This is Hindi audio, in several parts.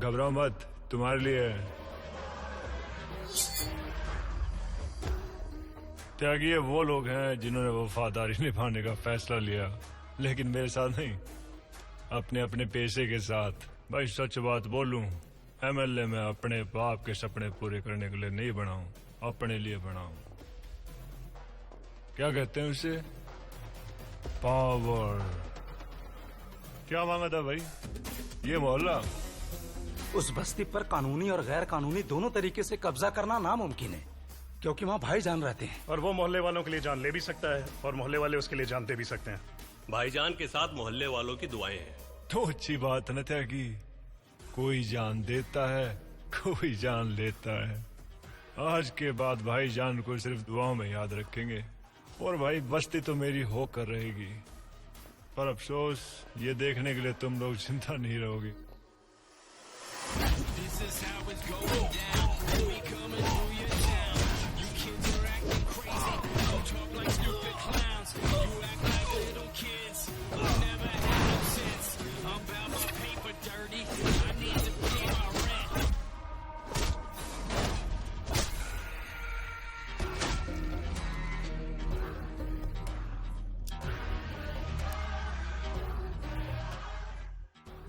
घबराओ मत, तुम्हारे लिए है। त्यागी वो लोग हैं जिन्होंने वफादारी निभाने का फैसला लिया, लेकिन मेरे साथ नहीं, अपने अपने पैसे के साथ। भाई सच बात बोलूं, एमएलए मैं अपने बाप के सपने पूरे करने के लिए नहीं बना हूं, अपने लिए बना हूं। क्या कहते हैं उसे? पावर। क्या मांगा था भाई? ये मोहल्ला? उस बस्ती पर कानूनी और गैर कानूनी दोनों तरीके से कब्जा करना नामुमकिन है, क्योंकि वहाँ भाईजान रहते हैं। और वो मोहल्ले वालों के लिए जान ले भी सकता है और मोहल्ले वाले उसके लिए जान दे भी सकते हैं। भाईजान के साथ मोहल्ले वालों की दुआएं हैं। तो अच्छी बात है ना त्यागी, कोई जान देता है, कोई जान लेता है। आज के बाद भाईजान को सिर्फ दुआओं में याद रखेंगे। और भाई बस्ती तो मेरी होकर रहेगी, पर अफसोस ये देखने के लिए तुम लोग चिंता नहीं रहोगे।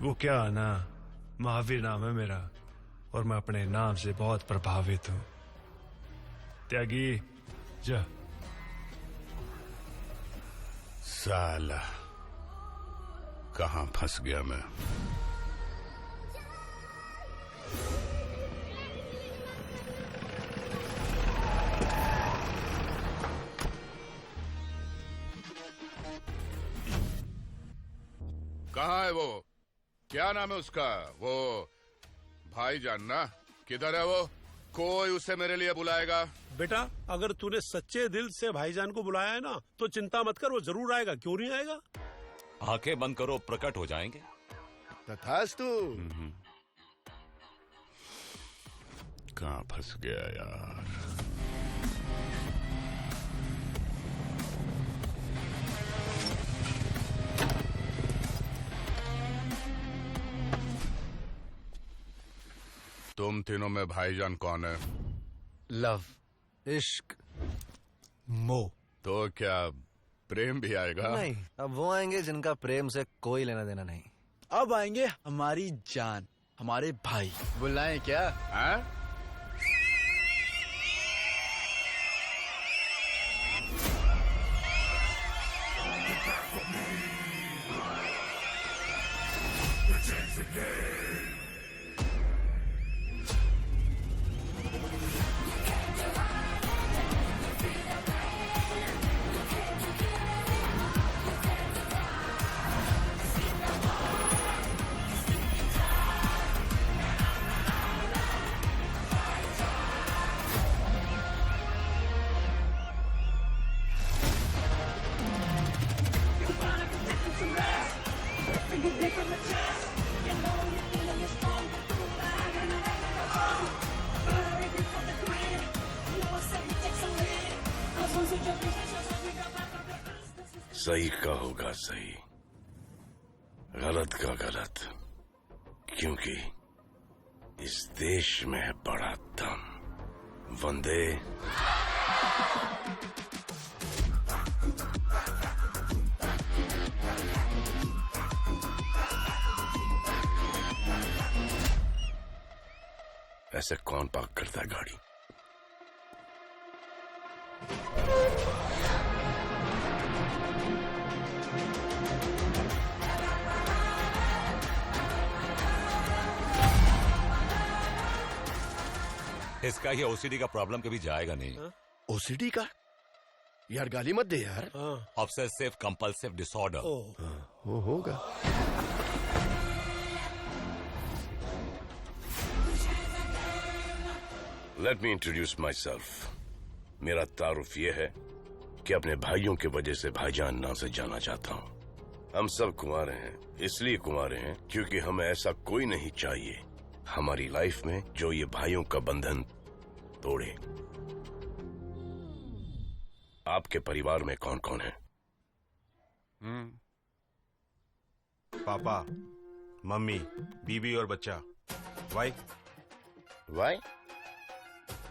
वो क्या है ना, महावीर नाम है मेरा, और मैं अपने नाम से बहुत प्रभावित हूं। त्यागी जा। साला कहां फंस गया मैं। कहाँ है वो? क्या नाम है उसका? वो भाईजान ना? किधर है वो? कोई उसे मेरे लिए बुलाएगा? बेटा, अगर तूने सच्चे दिल से भाईजान को बुलाया है ना, तो चिंता मत कर, वो जरूर आएगा। क्यों नहीं आएगा? आंखें बंद करो, प्रकट हो जाएंगे। तथास्तु। कहाँ फंस गया यार। तुम तीनों में भाईजान कौन है? लव, इश्क, मोह। तो क्या प्रेम भी आएगा? नहीं, अब वो आएंगे जिनका प्रेम से कोई लेना देना नहीं। अब आएंगे हमारी जान, हमारे भाई। बुलाएं क्या? हैं? सही का होगा सही, गलत का गलत, क्योंकि इस देश में है बड़ा दम। वंदे ऐसे कौन पार्क करता है गाड़ी? इसका ये ओसीडी का प्रॉब्लम कभी जाएगा नहीं। ओसीडी का? यार गाली मत दे यार। Obsessive compulsive disorder. वो होगा। Let me introduce my self. मेरा तारुफ ये है कि अपने भाइयों की वजह से भाईजान नाम से जाना चाहता हूँ। हम सब कुंवारे हैं, इसलिए कुंवारे हैं क्योंकि हमें ऐसा कोई नहीं चाहिए हमारी लाइफ में जो ये भाइयों का बंधन तोड़े। आपके परिवार में कौन कौन है? पापा, मम्मी, बीबी और बच्चा। वाई? वाई?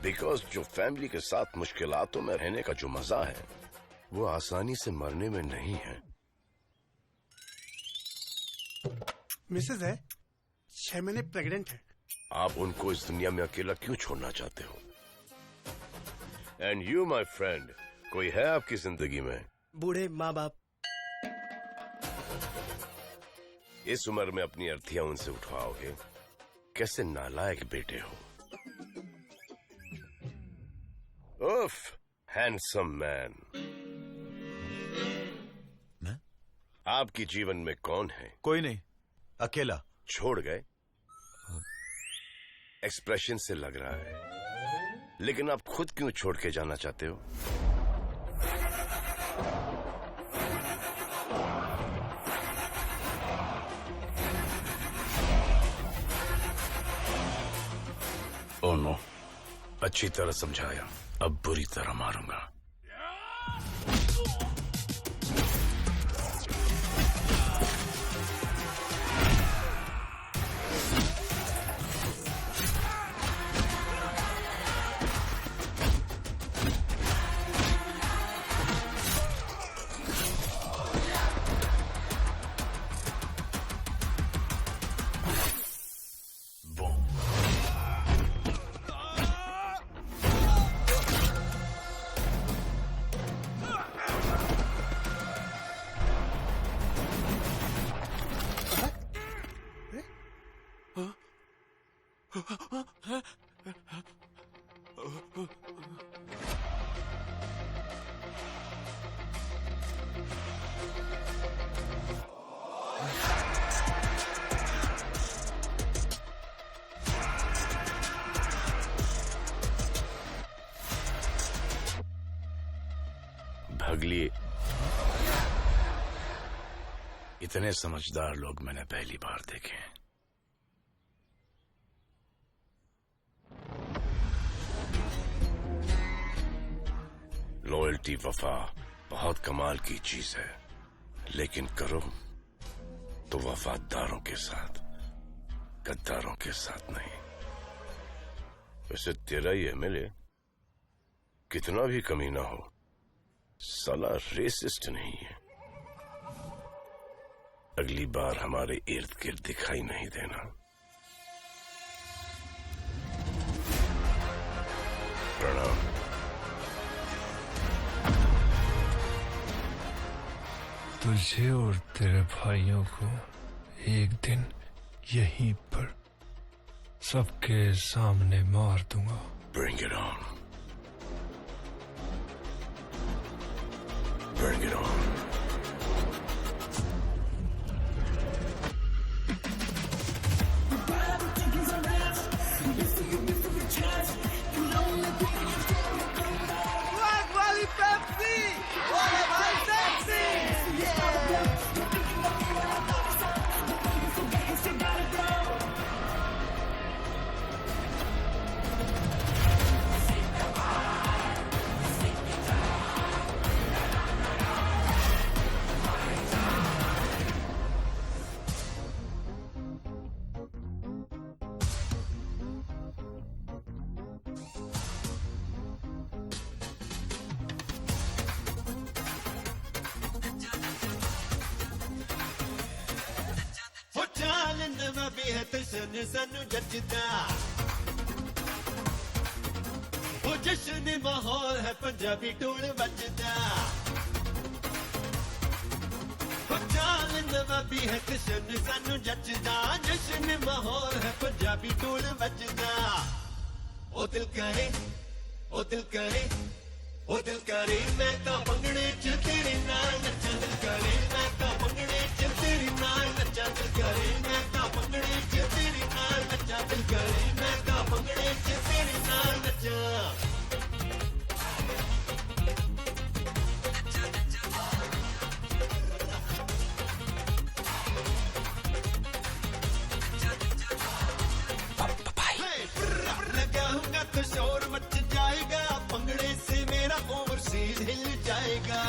बिकॉज जो फैमिली के साथ मुश्किलातों में रहने का जो मजा है वो आसानी से मरने में नहीं है। मिसेज है, 6 महीने प्रेग्नेंट है। आप उनको इस दुनिया में अकेला क्यों छोड़ना चाहते हो? एंड यू माई फ्रेंड, कोई है आपकी जिंदगी में? बूढ़े माँ बाप। इस उम्र में अपनी अर्थियां उनसे उठवाओगे? कैसे नालायक बेटे हो। उफ, हैंडसम मैन। मैं? आपकी जीवन में कौन है? कोई नहीं, अकेला। छोड़ गए? एक्सप्रेशन से लग रहा है। लेकिन आप खुद क्यों छोड़ के जाना चाहते हो? ओह नो, अच्छी तरह समझाया, अब बुरी तरह मारूंगा। भगलिए। इतने समझदार लोग मैंने पहली बार देखे हैं। लॉयल्टी, वफा बहुत कमाल की चीज है, लेकिन करो तो वफादारों के साथ, गद्दारों के साथ नहीं। वैसे तेरा ही एमएलए कितना भी कमीना हो, साला रेसिस्ट नहीं है। अगली बार हमारे इर्द गिर्द दिखाई नहीं देना। प्रणाम। तुझे और तेरे भाइयों को एक दिन यहीं पर सबके सामने मार दूंगा। Bring it on. Bring it on. सानू जचदा वो जश्न माहौल है, पंजाबी टोल बजदा। वो चाल नवाबी है किशन सानू जचदा, जश्न माहौल है, पंजाबी टोल बजदा। ओ दिल करे, ओ दिल करे, ओ दिल करे, मैं तो भंगड़े च तेरे नाल नच्चा। दिल करे मैं तो भंगड़े च तेरे नाल नच्चा। दिल करे मैं तो भंगड़े च तेरे नाल नच्चा। दिल करे मैं तो भंगड़े च तेरे नाल नच्चा। लगाऊंगा तो शोर मच जाएगा, भंगड़े से मेरा ओवरसीज हिल जाएगा।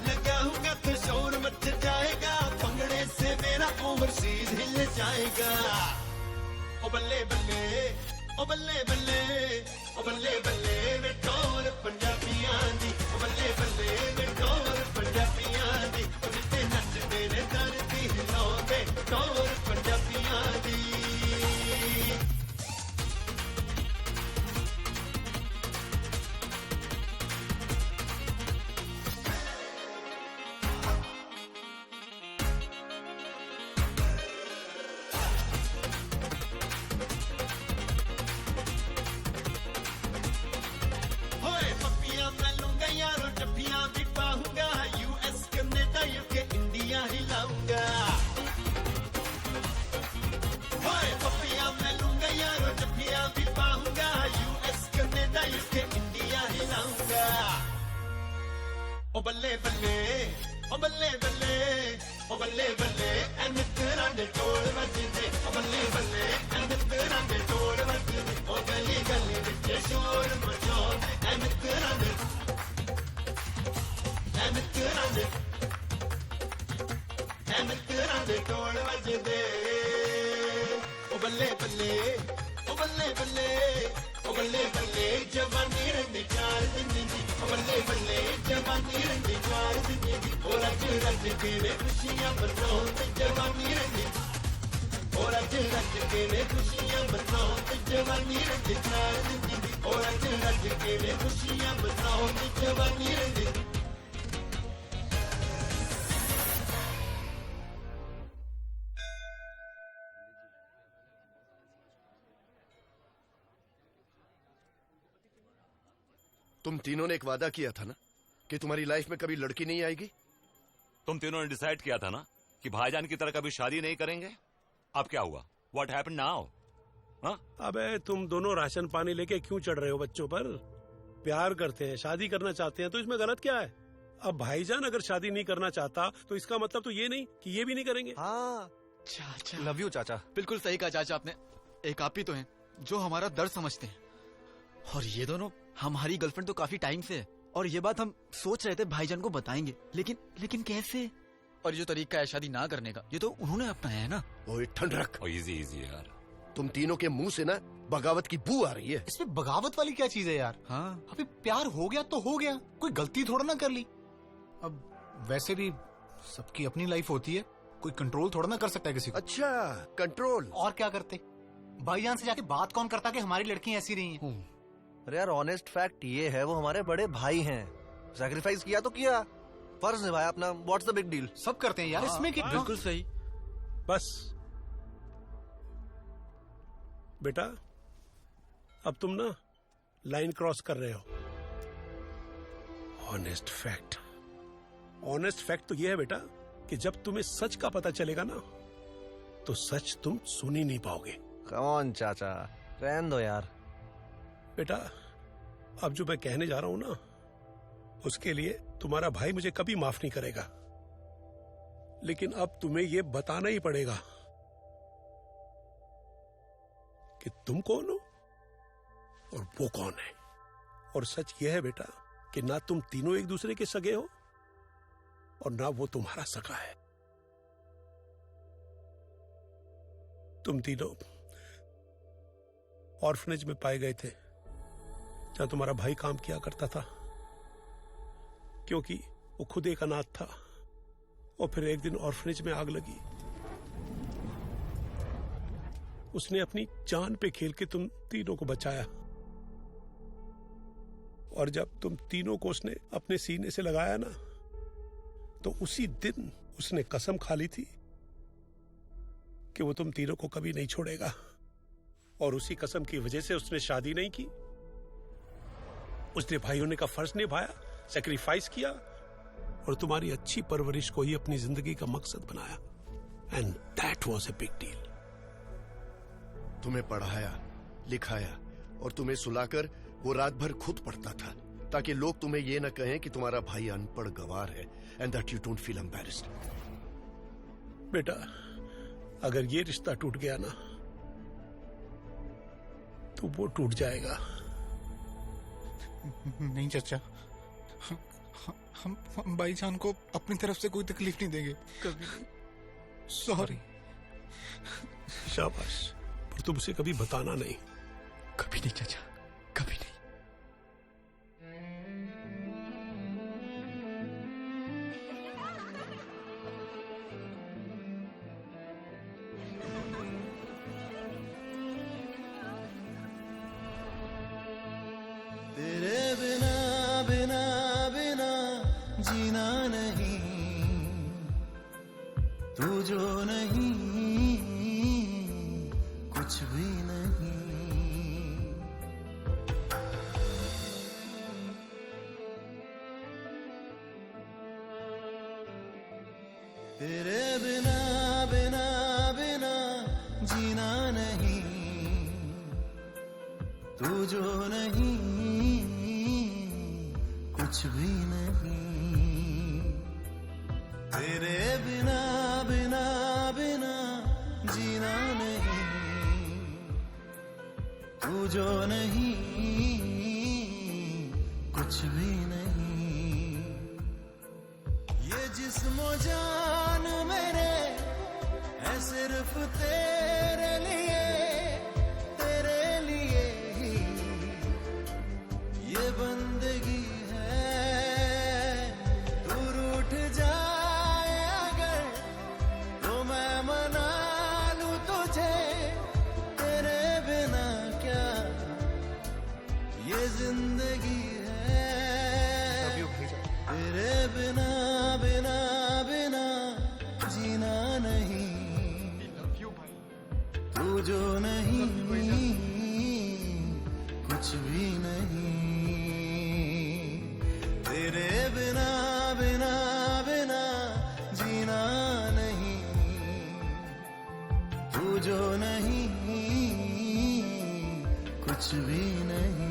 लगाऊंगा तो शोर मच जाएगा, भंगड़े से मेरा ओवर सीध हिल जाएगा। ओ बल्ले बल्ले, ओ बल्ले बल्ले, ओ बल्ले बल्ले वे टोर पंजाबियां दी, ओ बल्ले बल्ले वे टोर पंजाबियां दी, ओ जिते नचदे ने धरती हिलाउंदे टोर पंजाबियां दी। होए पप्पियां मैं लूंगा यारो जप्पियां भी पाऊंगा, यूएस कनाडा यूके इंडिया हिलाऊंगा। होए पप्पियां मैं लूंगा यारो जप्पियां भी पाऊंगा, यूएस कनाडा यूके इंडिया हिलाऊंगा। ओ बल्ले बल्ले, ओ बल्ले बल्ले, ओ बल्ले बल्ले ऐ मित्तरां दे टोल वजदे, ओ बल्ले बल्ले ऐ मित्तरां दे टोल वजदे, ओ गली गली विच शोर मचाउंदे ऐ मित्तरां दे, ऐ मित्तरां दे, ऐ मित्तरां दे टोल वजदे। ओ बल्ले बल्ले, ओ बल्ले बल्ले, ओ बल्ले बल्ले जवानी रंदी चार दिन दी, ओ बल्ले बल्ले जवानी रंदी चार दिन दी, ओ रज रज के वे खुशियां मनाउंदे जवानी रंदी, ओ रज रज के वे खुशियां मनाउंदे जवानी रंदी चार दिन दी, ओ रज रज के वे खुशियां मनाउंदे जवानी रंदी। तुम तीनों ने एक वादा किया था ना कि तुम्हारी लाइफ में कभी लड़की नहीं आएगी। तुम तीनों ने डिसाइड किया था ना कि भाईजान की तरह कभी शादी नहीं करेंगे। अब क्या हुआ? What happened now? अबे तुम दोनों राशन पानी लेके क्यों चढ़ रहे हो बच्चों पर? प्यार करते हैं, शादी करना चाहते हैं, तो इसमें गलत क्या है? अब भाईजान अगर शादी नहीं करना चाहता तो इसका मतलब तो ये नहीं कि ये भी नहीं करेंगे। हाँ चाचा, लव यू चाचा। बिल्कुल सही कहा चाचा आपने। एक आप ही तो हैं जो हमारा दर्द समझते हैं, और ये दोनों हमारी गर्लफ्रेंड तो काफी टाइम से है, और ये बात हम सोच रहे थे भाईजान को बताएंगे, लेकिन कैसे? और जो तरीका है शादी ना करने का, ये तो उन्होंने अपनाया है ना। ओए ठंड रख। इजी इजी यार, तुम तीनों के मुंह से ना बगावत की बू आ रही है। इसमें बगावत वाली क्या चीज है यार? हाँ, अभी प्यार हो गया तो हो गया, कोई गलती थोड़ा ना कर ली। अब वैसे भी सबकी अपनी लाइफ होती है, कोई कंट्रोल थोड़ा ना कर सकता है किसी को। अच्छा कंट्रोल। और क्या करते? भाईजान से जाके बात कौन करता कि हमारी लड़कियां ऐसी रही हैं? अरे यार ऑनेस्ट फैक्ट ये है, वो हमारे बड़े भाई हैं। सैक्रिफाइस किया तो किया, फर्ज निभाया अपना। What's the big deal? सब करते हैं यार, इसमें क्या? बिल्कुल सही। बस बेटा, अब तुम ना लाइन क्रॉस कर रहे हो। ऑनेस्ट फैक्ट, ऑनेस्ट फैक्ट तो ये है बेटा कि जब तुम्हें सच का पता चलेगा ना, तो सच तुम सुन ही नहीं पाओगे। कम ऑन चाचा, रहने दो यार। बेटा, अब जो मैं कहने जा रहा हूं ना, उसके लिए तुम्हारा भाई मुझे कभी माफ नहीं करेगा, लेकिन अब तुम्हें यह बताना ही पड़ेगा कि तुम कौन हो और वो कौन है। और सच यह है बेटा कि ना तुम तीनों एक दूसरे के सगे हो और ना वो तुम्हारा सगा है। तुम तीनों ऑर्फनेज में पाए गए थे जहां तुम्हारा भाई काम किया करता था, क्योंकि वो खुद एक अनाथ था। और फिर एक दिन ऑर्फनेज में आग लगी, उसने अपनी जान पे खेल के तुम तीनों को बचाया। और जब तुम तीनों को उसने अपने सीने से लगाया ना, तो उसी दिन उसने कसम खा ली थी कि वो तुम तीनों को कभी नहीं छोड़ेगा। और उसी कसम की वजह से उसने शादी नहीं की, उसने भाई होने का फर्ज निभाया, सैक्रिफाइस किया, और तुम्हारी अच्छी परवरिश को ही अपनी जिंदगी का मकसद बनाया। And that was a big deal. तुम्हें पढ़ाया लिखाया और तुम्हें सुलाकर वो रात भर खुद पढ़ता था, ताकि लोग तुम्हें ये न कहें कि तुम्हारा भाई अनपढ़ गवार है, and that you don't feel embarrassed. बेटा, अगर ये रिश्ता टूट गया ना, तो वो टूट जाएगा। नहीं चाचा, हम भाईजान को अपनी तरफ से कोई तकलीफ नहीं देंगे कभी। सॉरी। शाबाश, पर तुम उसे कभी बताना नहीं। कभी नहीं चाचा, कभी नहीं। तेरे बिना बिना बिना जीना नहीं, तू जो नहीं कुछ भी नहीं। तेरे बिना बिना बिना जीना नहीं, तू जो नहीं कुछ भी नहीं। तेरे बिना बिना बिना जीना नहीं, तू जो नहीं कुछ भी नहीं। ये जिस्म जान मेरे है सिर्फ तेरे लिए, तेरे लिए ही ये बंदगी है। तू रूठ जाए अगर तो मैं मना लूं तुझे, तेरे बिना क्या ये जिंदगी है। तेरे बिना बिना बिना जीना नहीं, तू जो नहीं कुछ भी नहीं। तेरे बिना बिना बिना जीना नहीं, तू जो नहीं कुछ भी नहीं।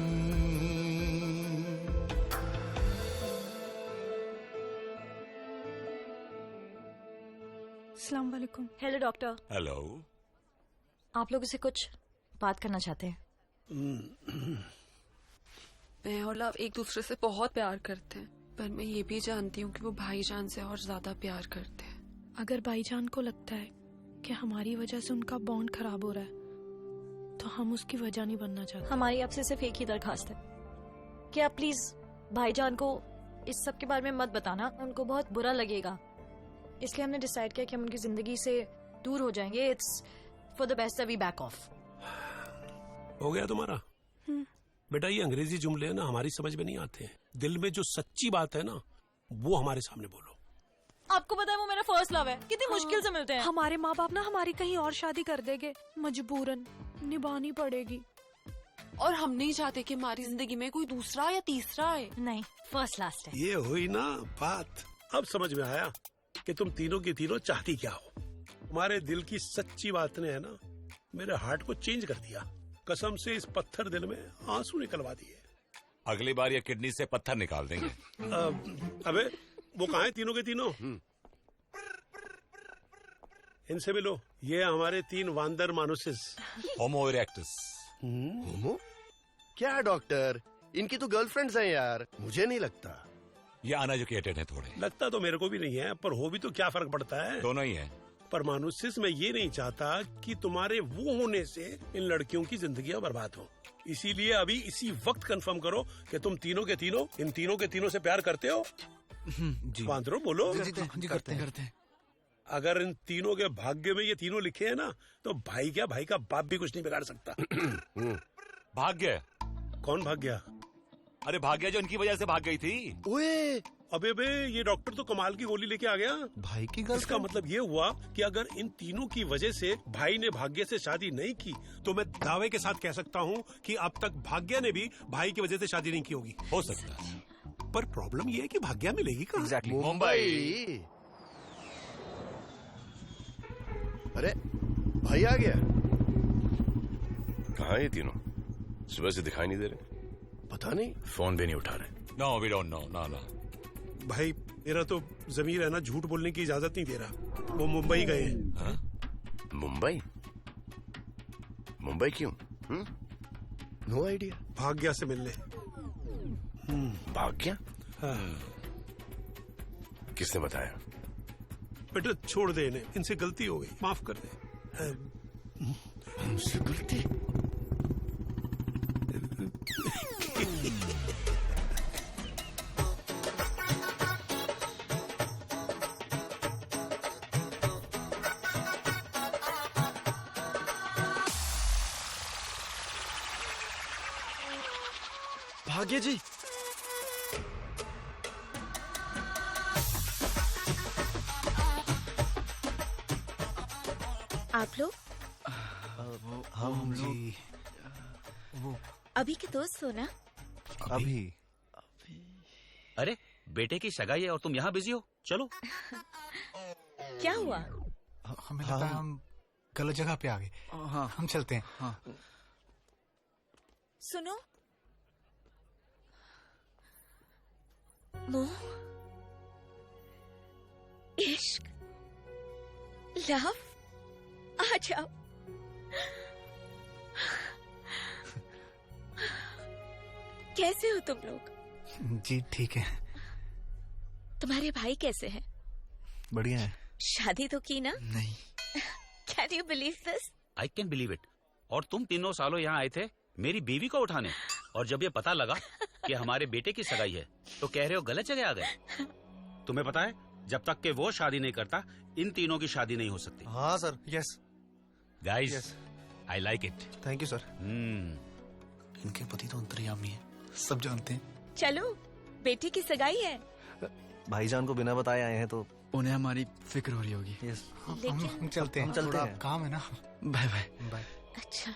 अस्सलाम वालेकुम। Hello doctor. हेलो। आप लोग से कुछ बात करना चाहते हैं? मैं और लव एक दूसरे से बहुत प्यार करते हैं, पर मैं ये भी जानती हूँ कि वो भाईजान से और ज्यादा प्यार करते हैं। अगर भाईजान को लगता है कि हमारी वजह से उनका बॉन्ड खराब हो रहा है, तो हम उसकी वजह नहीं बनना चाहते। हमारी आपसे सिर्फ एक ही दरखास्त है कि आप प्लीज भाईजान को इस सब के बारे में मत बताना, उनको बहुत बुरा लगेगा। इसलिए हमने डिसाइड किया कि हम उनकी जिंदगी से दूर हो जाएंगे। It's for the best, we back off. हो गया तुम्हारा? बेटा, ये अंग्रेजी जुमले ना हमारी समझ में नहीं आते हैं। दिल में जो सच्ची बात है ना, वो हमारे सामने बोलो। आपको पता है वो मेरा फर्स्ट लव है, कितनी मुश्किल से मिलते हैं। हमारे माँ बाप ना हमारी कहीं और शादी कर देंगे, मजबूरन निभानी पड़ेगी। और हम नहीं चाहते कि हमारी जिंदगी में कोई दूसरा या तीसरा आए। नहीं, फर्स्ट लास्ट है। ये हुई ना बात। अब समझ में आया कि तुम तीनों की तीनों चाहती क्या हो। तुम्हारे दिल की सच्ची बात ने है ना मेरे हार्ट को चेंज कर दिया। कसम से इस पत्थर दिल में आंसू निकलवा दिए। अगली बार ये किडनी से पत्थर निकाल देंगे। अबे वो कहाँ है तीनों के तीनों? इनसे मिलो। ये हमारे 3 वांदर मानुसिस। होमो इरेक्टस। होमो? क्या डॉक्टर, इनकी तो गर्लफ्रेंड्स हैं यार। मुझे नहीं लगता। ये अनएजुकेटेड है थोड़े। लगता तो मेरे को भी नहीं है, पर हो भी तो क्या फर्क पड़ता है। दोनों ही है। पर मानुसिस, मैं ये नहीं चाहता कि तुम्हारे वो होने से इन लड़कियों की जिंदगियां बर्बाद हो। इसीलिए अभी इसी वक्त कंफर्म करो कि तुम तीनों के तीनों इन तीनों के तीनों से प्यार करते हो। जी बांद्रो बोलो। जी करते हैं। अगर इन तीनों के भाग्य में ये तीनों लिखे हैं ना, तो भाई क्या, भाई का बाप भी कुछ नहीं बिगाड़ सकता। भाग्य? कौन भाग्य? अरे भाग्य जो इनकी वजह से भाग गई थी। ओए अबे बे, ये डॉक्टर तो कमाल की गोली लेके आ गया। भाई की गर्लफ्रेंड? इसका मतलब ये हुआ कि अगर इन तीनों की वजह से भाई ने भाग्य से शादी नहीं की, तो मैं दावे के साथ कह सकता हूँ कि अब तक भाग्य ने भी भाई की वजह से शादी नहीं की होगी। हो सकता है, पर प्रॉब्लम ये है कि भाग्य मिलेगी कहाँ? एग्जैक्टली। मुंबई। अरे भाई आ गया। कहाँ है ये तीनों? सुबह से दिखाई नहीं दे रहे। पता नहीं, फोन भी नहीं उठा रहे। No we don't know. No भाई मेरा तो जमीर है ना, झूठ बोलने की इजाजत नहीं दे रहा। वो मुंबई गए हैं। मुंबई? मुंबई क्यों? No idea. भाग्य से मिलने। भाग्य? हाँ। किसने बताया? बेटा छोड़ दे इन्हें, इनसे गलती हो गई, माफ कर दे। हमसे गलती। भाग्य जी, आप लोग हम जी अभी के दोस्त हो ना? अभी। अरे बेटे की सगाई है और तुम यहाँ बिजी हो, चलो। क्या हुआ? हमें लगता है हम गलत जगह पे आ गए। हाँ, हम चलते हैं। हाँ। सुनो, मोह, इश्क, लव, आ जाओ। कैसे हो तुम लोग? जी ठीक है। तुम्हारे भाई कैसे हैं? बढ़िया है। शादी तो की ना? नहीं। Can you believe this? I can believe it. और तुम तीनों सालों यहाँ आए थे मेरी बीवी को उठाने, और जब ये पता लगा कि हमारे बेटे की सगाई है तो कह रहे हो गलत जगह आ गए। तुम्हें पता है जब तक कि वो शादी नहीं करता इन तीनों की शादी नहीं हो सकती। हाँ sir, yes guys, I like it. Thank you sir. इनके पति तो अंतर्यामी है, सब जानते हैं। चलो, बेटी की सगाई है। भाईजान को बिना बताए आए हैं तो उन्हें हमारी फिक्र हो रही होगी। यस। हम चलते हैं। हम चलते थोड़ा हैं। काम है ना। Bye bye. बाय। अच्छा।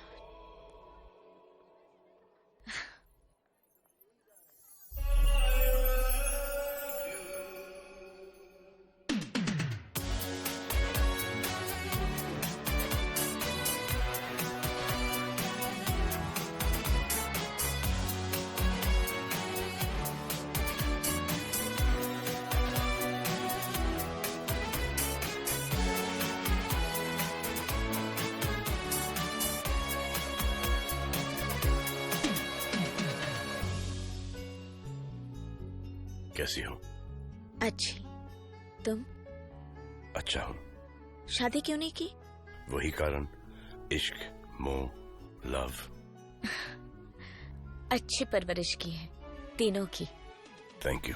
कैसी हो? अच्छी। तुम? अच्छा हूँ। शादी क्यों नहीं की? वही कारण, इश्क, मोह, लव। अच्छी परवरिश की है तीनों की। Thank you.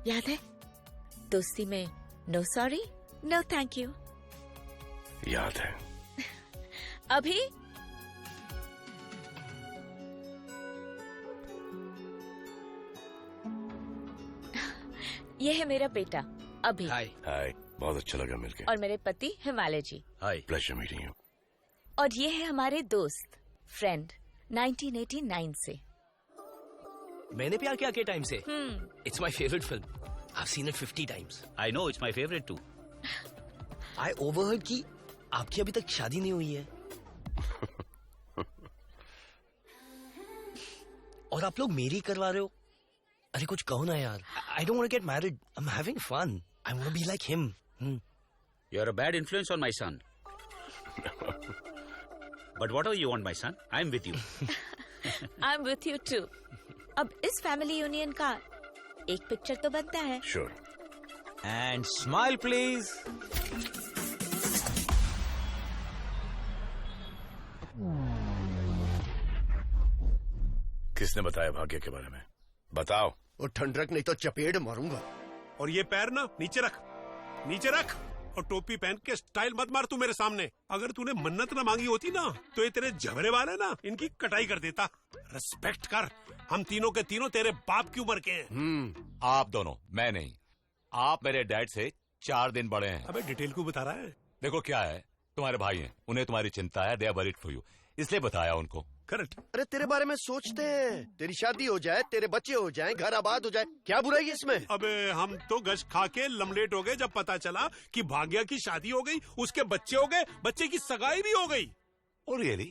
याद है दोस्ती में no sorry no thank you? याद है। अभी ये है मेरा बेटा अभी। हाय। हाय, बहुत अच्छा लगा मिलके। और मेरे पति हिमालय जी। हाय, प्लेजर मीटिंग यू। और ये है हमारे दोस्त फ्रेंड 1989 से। मैंने प्यार किया के टाइम से। It's my favourite film. I've seen it 50 times. I know, it's my favorite too. I overheard कि आपकी अभी तक शादी नहीं हुई है। और आप लोग मेरी करवा रहे हो। अरे कुछ कहो ना यार। I don't want to get married. I'm having fun. I want to be like him. You're a bad influence on my son. But whatever you want, my son, I'm with you. I'm with you too. अब इस फैमिली यूनियन का एक पिक्चर तो बनता है। Sure. And smile please. किसने बताया भाग्य के बारे में? बताओ। और ठंडक नहीं तो चपेट मारूंगा। और ये पैर ना नीचे रख, नीचे रख। और टोपी पहन के स्टाइल मत मार तू मेरे सामने। अगर तूने मन्नत ना मांगी होती ना तो ये तेरे झबरे वाले ना इनकी कटाई कर देता। रिस्पेक्ट कर, हम तीनों के तीनों तेरे बाप की उम्र के हैं। आप दोनों, मैं नहीं। आप मेरे डैड से 4 दिन बड़े हैं। अबे डिटेल क्यों बता रहा है? देखो क्या है, तुम्हारे भाई हैं, उन्हें तुम्हारी चिंता है, they are worried for you, इसलिए बताया उनको। करेक्ट। अरे तेरे बारे में सोचते हैं, तेरी शादी हो जाए, तेरे बच्चे हो जाएं, घर आबाद हो जाए, क्या बुराई है इसमें? अबे हम तो गश खा के लमलेट हो गए जब पता चला कि भाग्या की शादी हो गई, उसके बच्चे हो गए, बच्चे की सगाई भी हो गई। Oh really?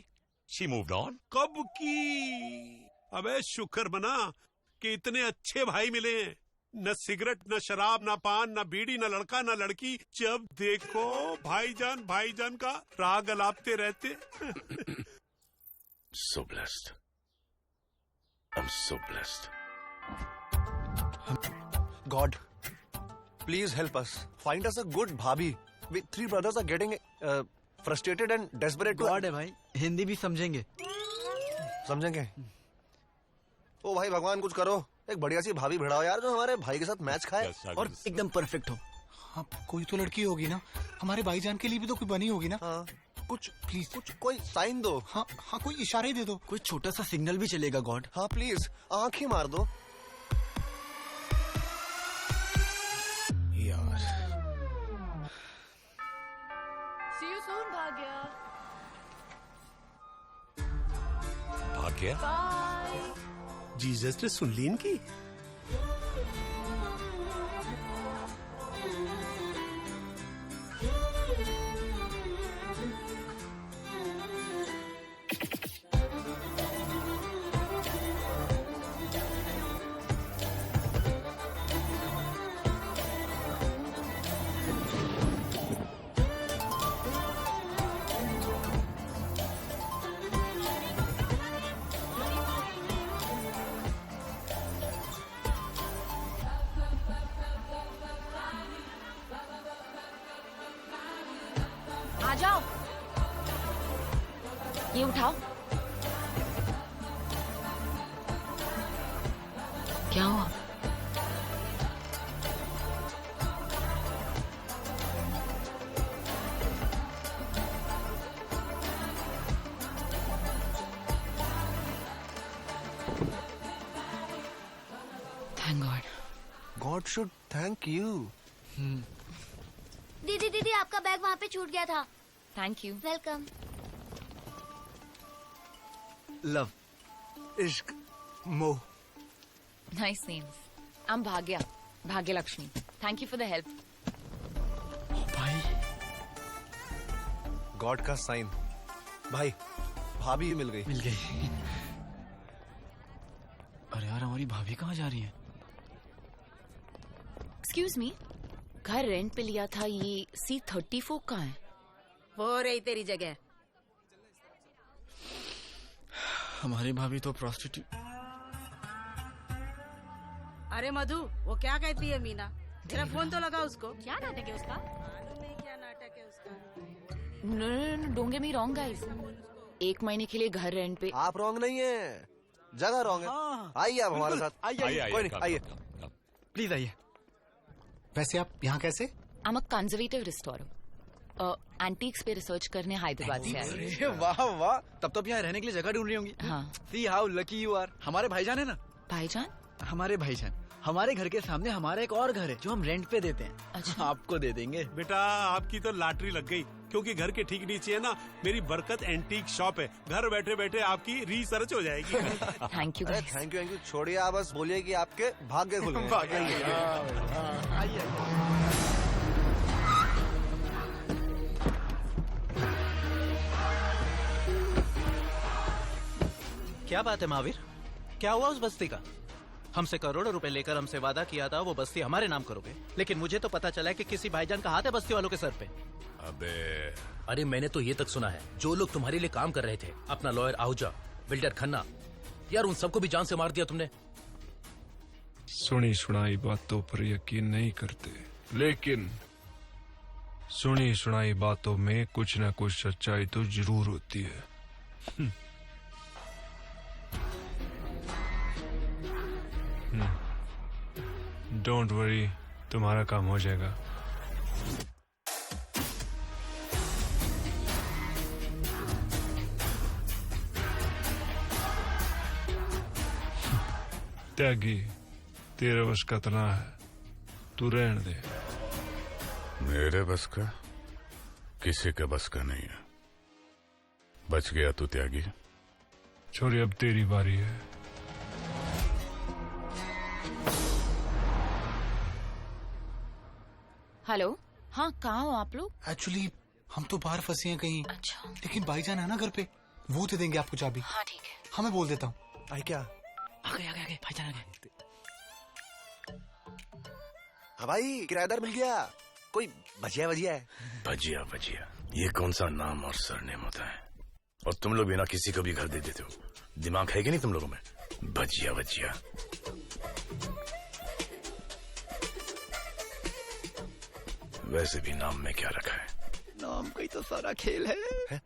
She moved on? कब की? अबे शुक्र बना कि इतने अच्छे भाई मिले हैं। न सिगरेट, न शराब, न पान, न बीड़ी, न लड़का, न लड़की। जब देखो भाईजान का राग अलापते रहते। So blessed. I'm so blessed. God, please help us. Find us a good bhabhi. we three brothers are getting frustrated and desperate to... God है भाई, हिंदी भी समझेंगे। समझेंगे? ओ भाई भगवान कुछ करो, एक बढ़िया सी भाभी भिड़ाओ यार जो हमारे भाई के साथ मैच खाए और एकदम परफेक्ट हो। हाँ, कोई तो लड़की होगी ना, हमारे भाईजान के लिए भी तो कोई बनी होगी ना। हाँ। कुछ प्लीज, कुछ कोई साइन दो। हाँ हाँ, कोई इशारे दे दो। कोई छोटा सा सिग्नल भी चलेगा गॉड। हाँ प्लीज, आंख ही मार दो यार। See you soon, भाग्या। भाग्य? जीसस ने सुन ली इनकी। आ जाओ, ये उठाओ। क्या हुआ? Thank God. God should thank you. दीदी दीदी, आपका बैग वहाँ पे छूट गया था। Thank you. वेलकम। लव, इश्क, मोह। Nice names. आई एम भाग्या, भाग्य Lakshmi. Thank you for the help. भाई, गॉड का साइन। भाई, भाभी मिल गई। मिल गई। अरे यार, हमारी भाभी कहाँ जा रही है? एक्सक्यूज मी, घर रेंट पे लिया था, ये C34 कहाँ है? वो रही तेरी जगह। हमारी भाभी तो प्रोस्टिट्यूट। अरे मधु, वो क्या कहती है मीना? तेरा फोन तो लगा उसको। क्या नाटक है उसका? क्या नाटक है उसका? No, don't get me wrong guys. 1 महीने के लिए घर रेंट पे। आप रॉन्ग नहीं है, जगह रॉन्ग है। आइए आप हमारे साथ। आइए, कोई नहीं, आइए प्लीज आइए। वैसे आप यहाँ कैसे? I am a conservative restorer. Antiques पे रिसर्च करने हैदराबाद से आए। अरे वाह वाह, तब तो यहाँ रहने के लिए जगह ढूंढ रही होंगी। हाँ। See how lucky you are. हमारे भाईजान है ना। भाईजान? हमारे भाईजान। हमारे घर के सामने हमारा एक और घर है जो हम रेंट पे देते हैं। अच्छा। आपको दे देंगे। बेटा, आपकी तो लॉटरी लग गई, क्योंकि घर के ठीक नीचे है ना मेरी बरकत एंटीक शॉप है। घर बैठे बैठे आपकी रिसर्च हो जाएगी। Thank you. अरे थैंक यू छोड़िए, आप बस बोलिए कि आपके भाग्य खुल गए। आइए। क्या बात है महावीर, क्या हुआ उस बस्ती का? हमसे करोड़ों रुपए लेकर हमसे वादा किया था वो बस्ती हमारे नाम करोगे, लेकिन मुझे तो पता चला है कि किसी भाईजान का हाथ है बस्ती वालों के सर पे। अरे मैंने तो ये तक सुना है जो लोग तुम्हारे लिए काम कर रहे थे, अपना लॉयर आहूजा, बिल्डर खन्ना, यार उन सबको भी जान से मार दिया तुमने। सुनी सुनाई बातों पर यकीन नहीं करते, लेकिन सुनी सुनाई बातों में कुछ न कुछ सच्चाई तो जरूर होती है। डोंट वरी, तुम्हारा काम हो जाएगा। त्यागी, तेरे बस का तना है, तू रहने दे। मेरे बस का? किसी का बस का नहीं है। बच गया तू त्यागी। छोरी, अब तेरी बारी है। हेलो, हाँ कहाँ हो आप लोग? एक्चुअली हम तो बाहर फंसे हैं कहीं। अच्छा। लेकिन भाईजान है ना घर पे, वो दे देंगे आपको चाबी। हाँ ठीक है। हाँ मैं बोल देता हूँ। आई क्या? आ गए भाईजान आ गए। हाँ भाई, किराएदार मिल गया। कोई भजिया है? भजिया, ये कौन सा नाम और सरनेम होता है? और तुम लोग बिना किसी को भी घर दे देते हो, दिमाग है कि नहीं तुम लोगों में? भजिया। वैसे भी नाम में क्या रखा है? नाम का ही तो सारा खेल है?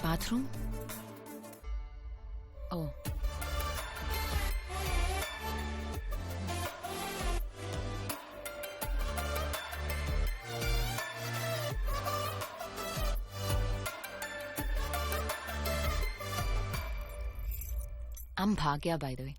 Bathroom? Oh, I'm Bhagya, by the way.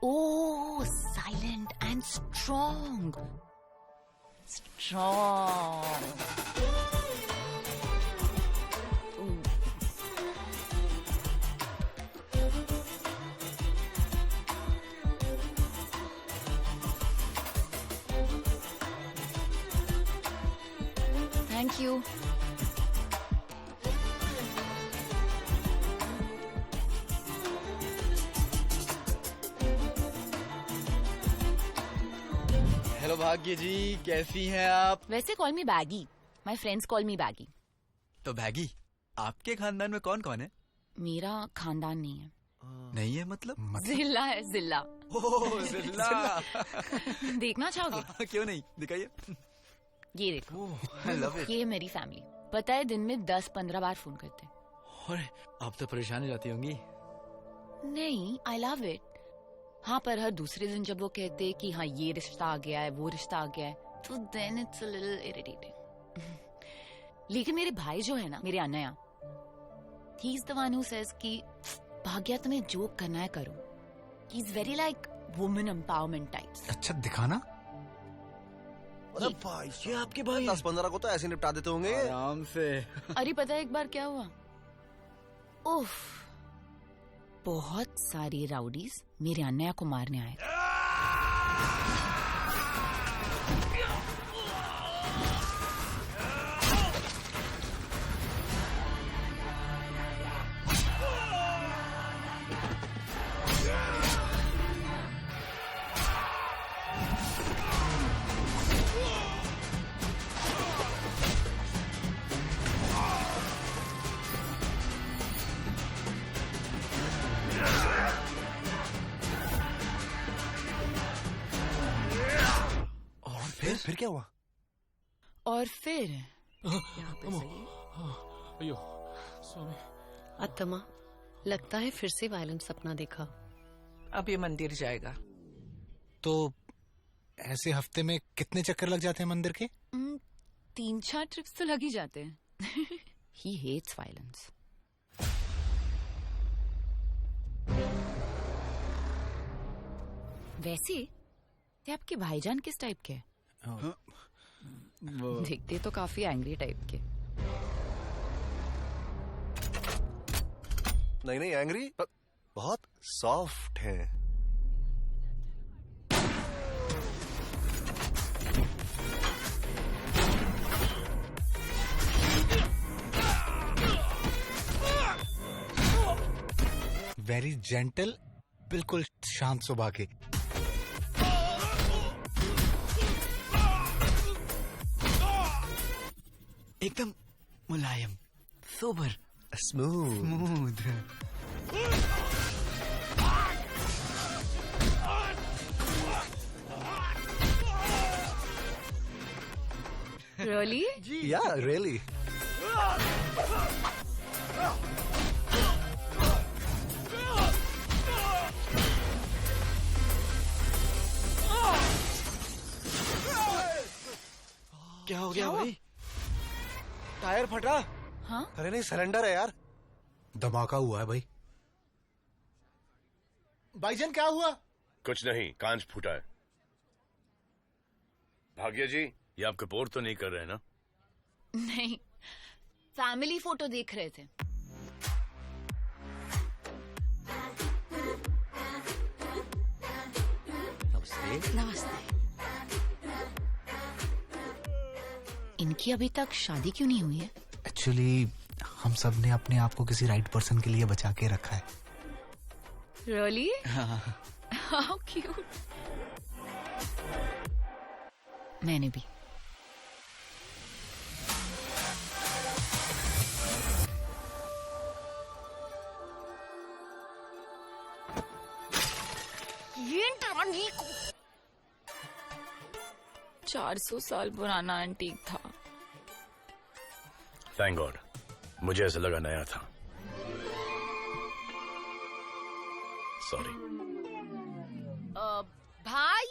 Oh, silent and strong. Strong. Thank you. Hello भाग्य जी, कैसी हैं आप? वैसे call me baggy, my friends call me baggy. तो बैगी, आपके खानदान में कौन कौन है? मेरा खानदान नहीं है। नहीं है मतलब? जिल्ला है, जिल्ला। ओह, जिल्ला। देखना चाहोगे? क्यों नहीं, दिखाइए। ये देखो, I love it. ये है मेरी फैमिली। पता है दिन में 10-15 बार फोन करते हैं। अरे, आप तो परेशान हो जाती होंगी। नहीं, आई लव इट। हाँ, पर हर दूसरे दिन जब वो कहते कि हाँ ये रिश्ता आ गया है, वो रिश्ता आ गया है, तो then it's a little irritating. लेकिन मेरे भाई जो है ना, मेरे Anaya, he is the one who says कि भाग्या तुम्हें जो करना है करो। He is very like women empowerment types. अच्छा, दिखाना। अरे भाई, ये आपके भाई 10-15 को तो ऐसे निपटा देते होंगे आराम से। अरे पता है एक बार क्या हुआ? उफ, बहुत सारी राउडीज मेरे अन्या को मारने आए। फिर क्या हुआ? और फिर अत्तमा, लगता है फिर से वायलेंट सपना देखा। अब ये मंदिर जाएगा। तो ऐसे हफ्ते में कितने चक्कर लग जाते हैं मंदिर के? 3-4 ट्रिप्स तो लग ही जाते हैं। He hates violence. वैसे ये आपके भाईजान किस टाइप के हैं? दिखते तो काफी एंग्री टाइप के। नहीं, एंग्री, बहुत सॉफ्ट है। वेरी जेंटल, बिल्कुल शांत स्वभाव के। एकदम मुलायम, sober, smooth. Really? Yeah, really. क्या हो गया भाई? टायर फटा? हाँ? अरे नहीं, सिलेंडर है यार। धमाका हुआ है भाई। भाईजान क्या हुआ? कुछ नहीं, कांच फूटा है। भाग्य जी, ये आप कपूर तो नहीं कर रहे ना? नहीं, फैमिली फोटो देख रहे थे। नमस्ते। इनकी अभी तक शादी क्यों नहीं हुई है? एक्चुअली हम सब ने अपने आप को किसी राइट पर्सन के लिए बचा के रखा है। Really? How cute. मैंने भी। ये रानी को 400 साल पुराना एंटीक था। थैंक गॉड, मुझे ऐसा लगा नया था। सॉरी। भाई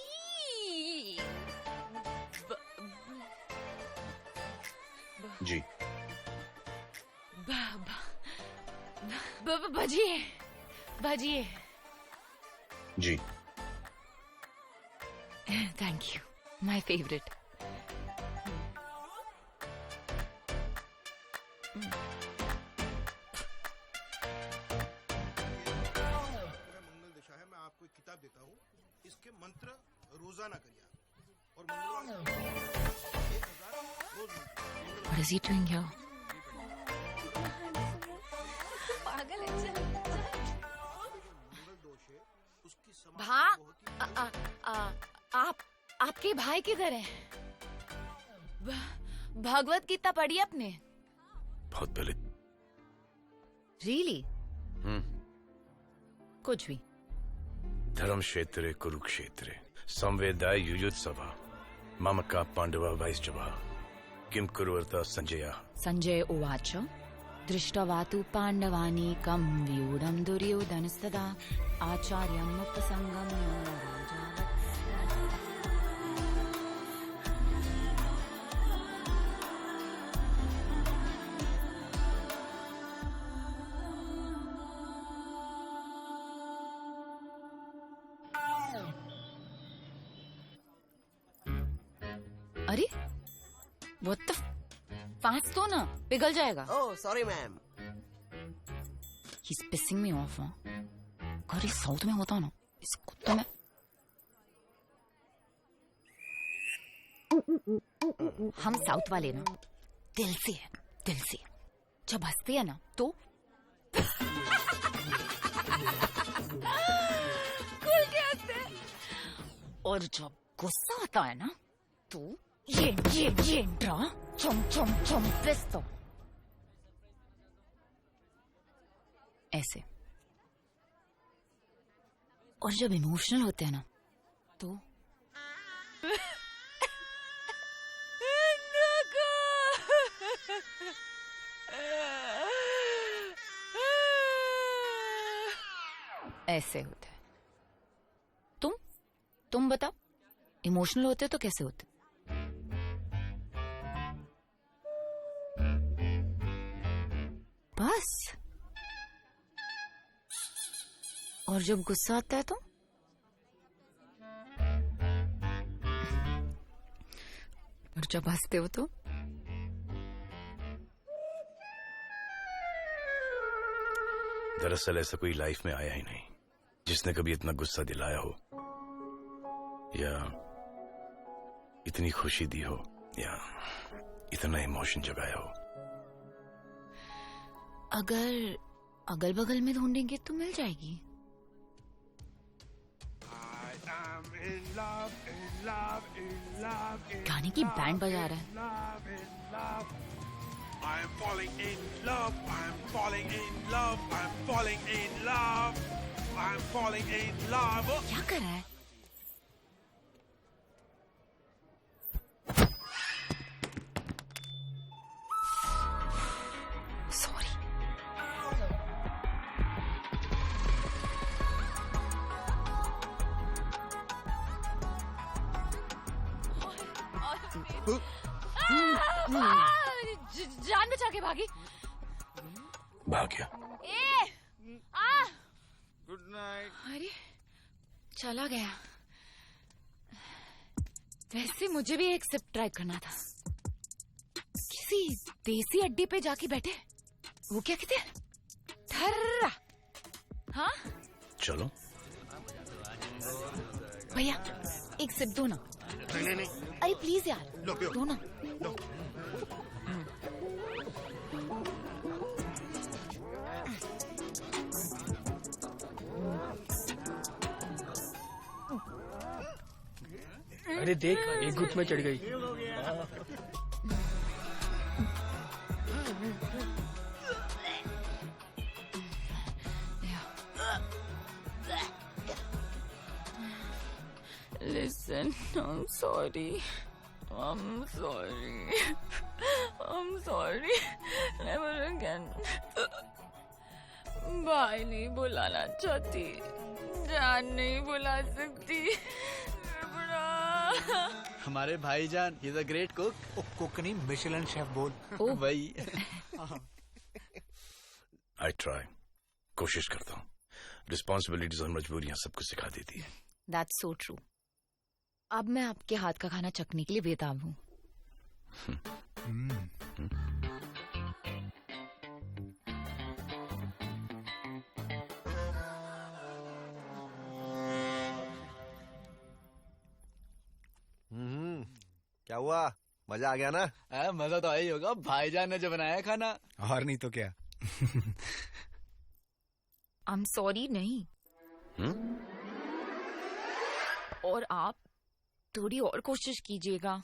जी। भजिए भजिए। जी। Thank you, my favourite. किताब देता हूँ, इसके मंत्र रोजाना करिए और मंगलवार What is he doing here? पागल है। आपके भाई किधर हैं? भगवत गीता पढ़ी आपने? बहुत पहले। Really? कुछ भी। धर्म क्षेत्रे कुरुक्षेत्रे संवेदाय युयुत्सवा ममका पांडवा वैश्चवा किम कुर्वता संजया। संजय उवाच दृष्ट्वा तु पाण्डवानीकं व्यूढं दुर्योधनस्तदा आचार्यम् उपसंगम्य राजा। अरे What the फास्ट तो ना पिघल जाएगा। Oh sorry ma'am. He's pissing me off, हाँ। अगर ये साउथ में होता ना, इस कुत्ते में। हम साउथ वाले ना दिल से है, दिल से। जब हंसते हैं ना तो खुल के हंसते हैं, और जब गुस्सा आता है ना तो ये ड्रा चुम चुम चुम पिस्तो ऐसे। और जब इमोशनल होते हैं ना तो ऐसे होता है। तुम बताओ, इमोशनल होते तो कैसे होते? बस। और जब गुस्सा आता है तो और जब हंसते हो तो दरअसल ऐसा कोई लाइफ में आया ही नहीं जिसने कभी इतना गुस्सा दिलाया हो या इतनी खुशी दी हो या इतना इमोशन जगाया हो। अगर अगल बगल में ढूंढेंगे तो मिल जाएगी। गाने की बैंड बजा रहा है। I'm falling in love, I'm falling in love, I'm falling in love, I'm falling in love. क्या कर रहा है? Sorry. जान बचा के भागी। भाग गया। Good night. अरे चला गया। वैसे मुझे भी एक सिप ट्राई करना था। किसी देसी अड्डे पे जाके बैठे, वो क्या कहते हैं, ठर्रा। हाँ चलो भैया, एक सिप दो ना। नहीं। अरे प्लीज यार, दो ना। अरे देख, एक घुट में चढ़ गई। Listen, I'm sorry. Never again. भाई नहीं बुलाना चाहती, जान नहीं बुला सकती। हमारे भाईजान, he is a great cook. Cook नहीं, मिशेलिन शेफ बोल। ओ भाई। I try. कोशिश करता हूँ। रिस्पॉन्सिबिलिटीज और मजबूरियां सब कुछ सिखा देती है। That's so true. अब मैं आपके हाथ का खाना चखने के लिए बेताब हूँ। क्या हुआ, मजा आ गया ना? मजा तो आई होगा, भाईजान ने जो बनाया खाना। और नहीं तो क्या। I'm sorry नहीं। और आप थोड़ी और कोशिश कीजिएगा।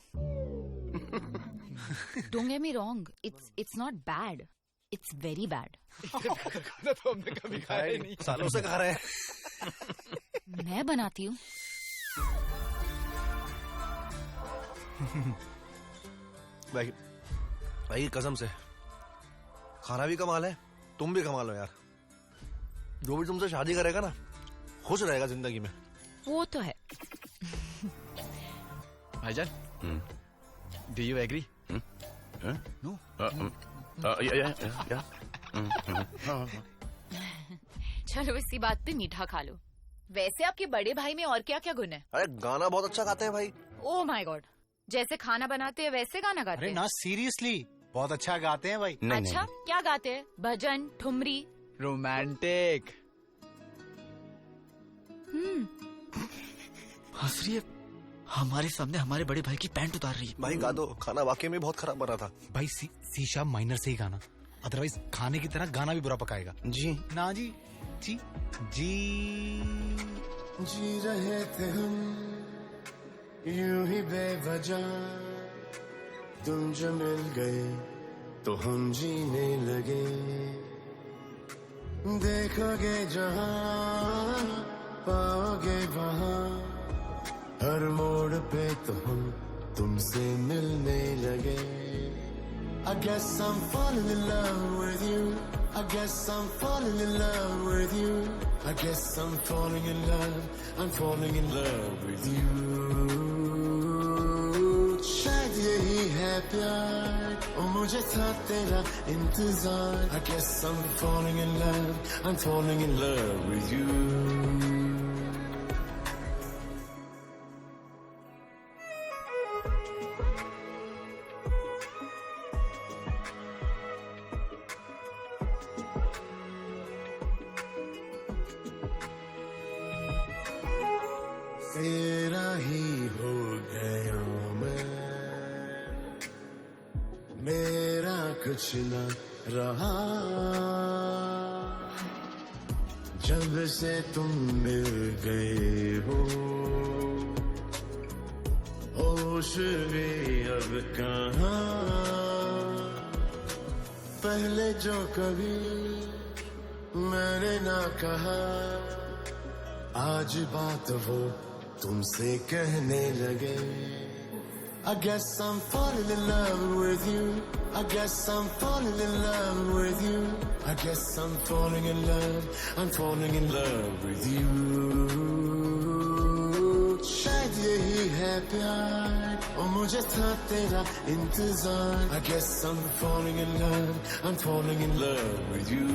Don't get me wrong, it's not bad, it's very bad। खाना तो हमने कभी खाया ही नहीं, सालों से खा रहे हैं। मैं बनाती हूँ। भाई कसम से, खाना भी कमाल है, तुम भी कमाल हो यार। जो भी तुमसे शादी करेगा ना, खुश रहेगा जिंदगी में। वो तो है। भाईजान, do you agree? No. चलो इसी बात पे मीठा खा लो। वैसे आपके बड़े भाई में और क्या क्या गुण है? अरे गाना बहुत अच्छा गाते हैं भाई। ओह माय गॉड, जैसे खाना बनाते हैं वैसे गाना गाते अरे हैं? ना सीरियसली, बहुत अच्छा गाते हैं भाई। अच्छा, क्या गाते हैं? भजन, ठुमरी? रोमांटिक। हंस रही है, हमारे सामने हमारे बड़े भाई की पैंट उतार रही है। भाई गा दो, खाना वाकई में बहुत खराब बना था। भाई शीशा माइनर से ही गाना, अदरवाइज खाने की तरह गाना भी बुरा पकाएगा। जी ना जी जी जी रहे थे हम यूं ही बेवजह, तुम जो मिल गए तो हम जीने लगे। देखोगे जहां पाओगे वहां, हर मोड़ पे तो हम तुमसे मिलने लगे। I guess I'm falling in love with you. I guess I'm falling in love with you. I guess I'm falling in love. I'm falling in love with you. शायद यही है प्यार, और मुझे था तेरा इंतजार। I guess I'm falling in love. I'm falling in love with you. तेरा ही हो गया मैं, मेरा कुछ न रहा जब से तुम मिल गए हो। होश भी अब कहाँ, पहले जो कभी मैंने ना कहा, आज बात वो तुमसे कहने लगे। I guess I'm falling in love with you. I guess I'm falling in love with you. I guess I'm falling in love. I'm falling in love with you. शायद यही है प्यार, और मुझे था तेरा इंतजार। I guess I'm falling in love. I'm falling in love with you.